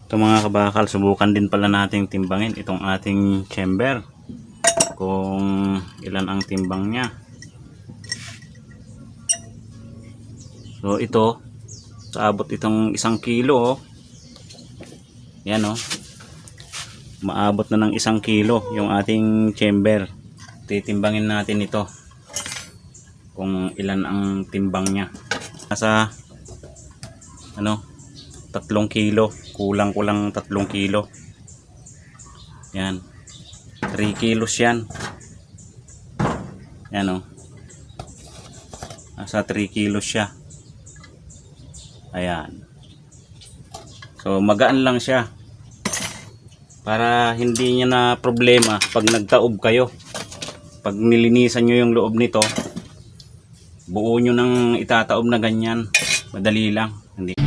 Ito mga kabakal, subukan din pala nating timbangin itong ating chamber kung ilan ang timbang niya. So ito, saabot itong 1 kilo oh. Yan oh. Maabot na ng 1 kilo yung ating chamber. Titimbangin natin ito kung ilan ang timbang niya. Nasa 3 kilo, kulang 3 kilo. Yan, 3 kilos yan. Yan oh. Nasa 3 kilos siya. Ayan. So magaan lang siya para hindi niya na problema pag nagtaob kayo. Pag nilinisan nyo yung loob nito, buo nyo nang itataob na ganyan. Madali lang. Hindi.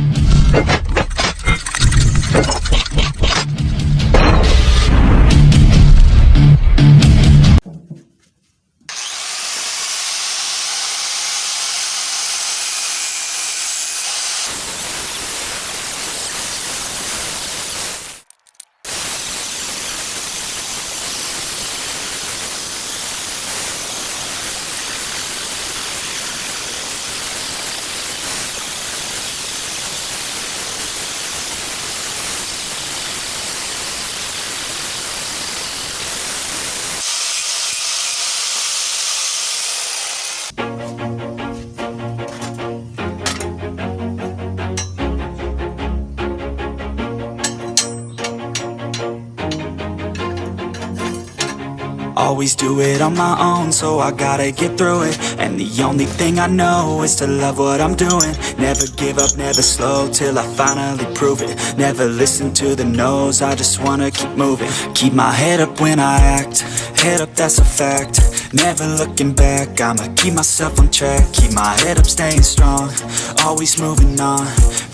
Always do it on my own, so I gotta get through it. And the only thing I know is to love what I'm doing. Never give up, never slow, till I finally prove it. Never listen to the no's, I just wanna keep moving. Keep my head up when I act, head up, that's a fact. Never looking back, I'ma keep myself on track. Keep my head up, staying strong, always moving on.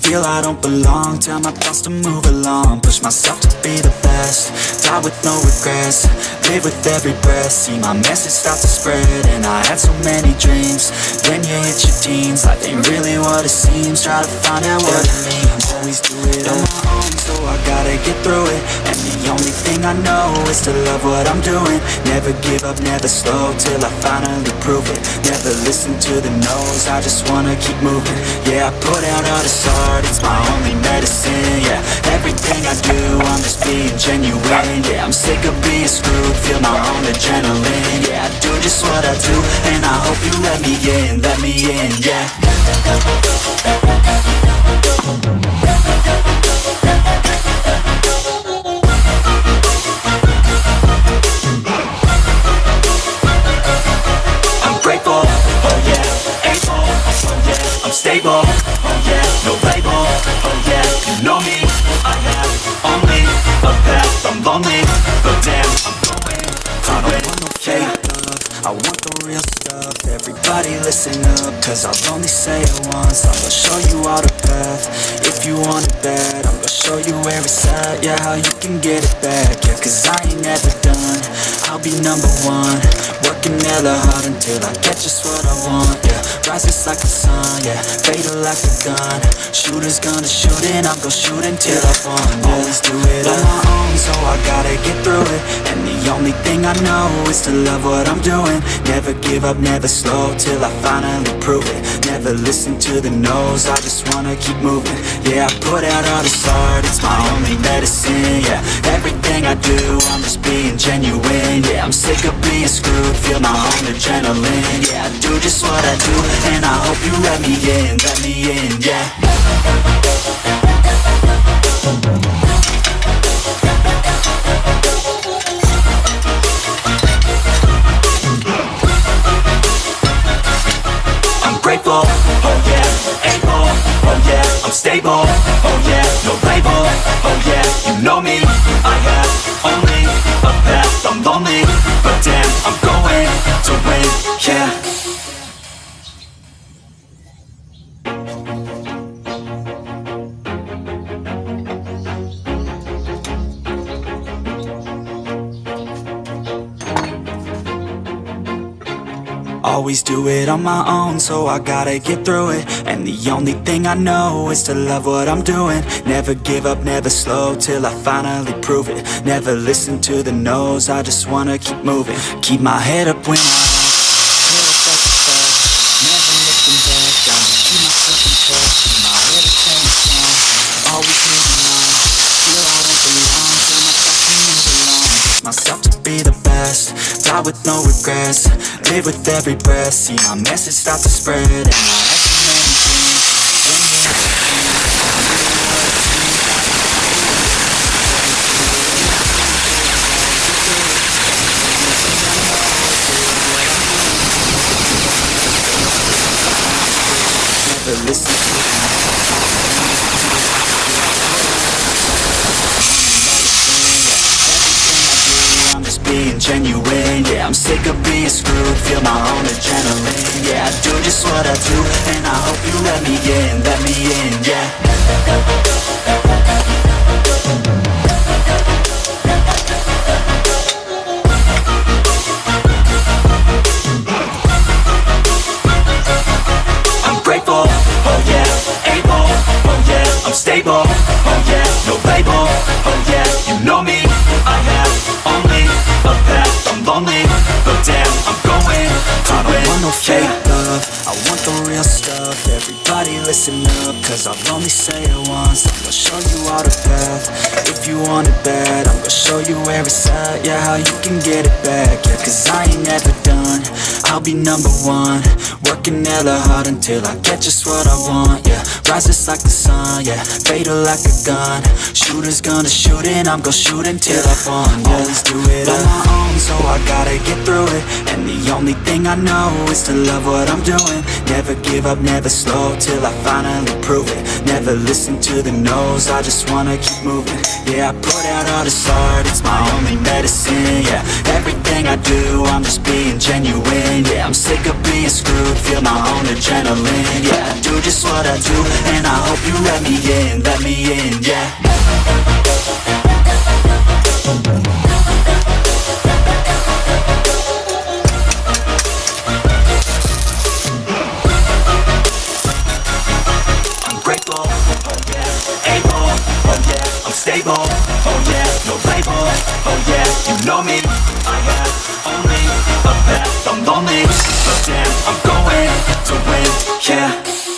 Feel I don't belong, tell my thoughts to move along. Push myself to be the best, die with no regrets. Live with every breath, see my message start to spread. And I had so many dreams, then you hit your teens. Life ain't really what it seems, try to find out what it means. Always do it on my own, so I gotta get through it. And the only thing I know is to love what I'm doing. Never give up, never slow, till I finally prove it. Never listen to the no's, I just wanna keep moving. Yeah, I put out all this art, it's my only medicine. Yeah, everything I do, I'm just being genuine. Yeah, I'm sick of being screwed, feel my own adrenaline. Yeah, I do just what I do, and I hope you let me in, yeah. I'm grateful, oh yeah, able, oh yeah, I'm stable, oh yeah, no label, oh yeah, you know me, I have only a path, I'm lonely, but damn, I'm going, I don't want no fake love, I want the real stuff. Everybody listen up, cause I'll only say it once. I'm gonna show you all the path, if you want it bad. I'm gonna show you where it's at, yeah, how you can get it back. Yeah, cause I ain't never done, I'll be #1. Working hella hard until I get just what I want. Yeah, rises like the sun, yeah, fatal like a gun. Shooters gonna shoot and I'm gonna shoot until I fall. Yeah. Always do it on my own, so I gotta get through it. And the only thing I know is to love what I'm doing. Never give up, never slow, till I finally prove it. Never listen to the no's, I just wanna keep moving. Yeah, I put out all this art, it's my only medicine. Yeah, everything I do, I'm just being genuine. Yeah, I'm sick of being screwed, feel my own adrenaline. Yeah, I do just what I do, and I hope you let me in, yeah. I'm grateful, oh yeah, able, oh yeah, I'm stable, oh yeah, no label, oh yeah, you know me, I have only a path, I'm lonely, but damn, I'm going to win, yeah. Always do it on my own, so I gotta get through it. And the only thing I know is to love what I'm doing. Never give up, never slow, till I finally prove it. Never listen to the no's, I just wanna keep moving. Keep my head up when I myself to be the best, die with no regrets, live with every breath, see my message start to spread. And I had so many dreams, never listen to being genuine, yeah, I'm sick of being screwed. Feel my own adrenaline, yeah, I do just what I do. And I hope you let me in, yeah. I'm grateful, oh yeah, able, oh yeah, I'm stable, oh yeah, no label, oh yeah, you know me, I have only a path, I'm lonely, but damn, I'm going to I don't want no fake love, I want the real stuff. Everybody listen up, cause I'll only say it once. I'm gonna show you all the path, if you want it bad. I'm gonna show you every side, yeah, how you can get it back. Yeah, cause I ain't never done, I'll be number one. Working hella hard until I get just what I want, yeah. Rises like the sun, yeah, fatal like a gun. Shooters gonna shoot and I'm gonna shoot until I won, yeah. Always do it on my own, so I gotta get through it. And the only thing I know is to love what I'm doing. Never give up, never slow, till I finally prove it. Never listen to the no's, I just wanna keep moving. Yeah, I put out all this art, it's my only medicine, yeah. Everything I do, I'm just being genuine, yeah. I'm sick of being screwed, feel my own adrenaline, yeah. I do just what I do, and I hope you let me in, yeah. Grateful, oh yeah, able, oh yeah, I'm stable, oh yeah, no label, oh yeah, you know me, I have only a path, I'm lonely, but damn, I'm going to win, yeah.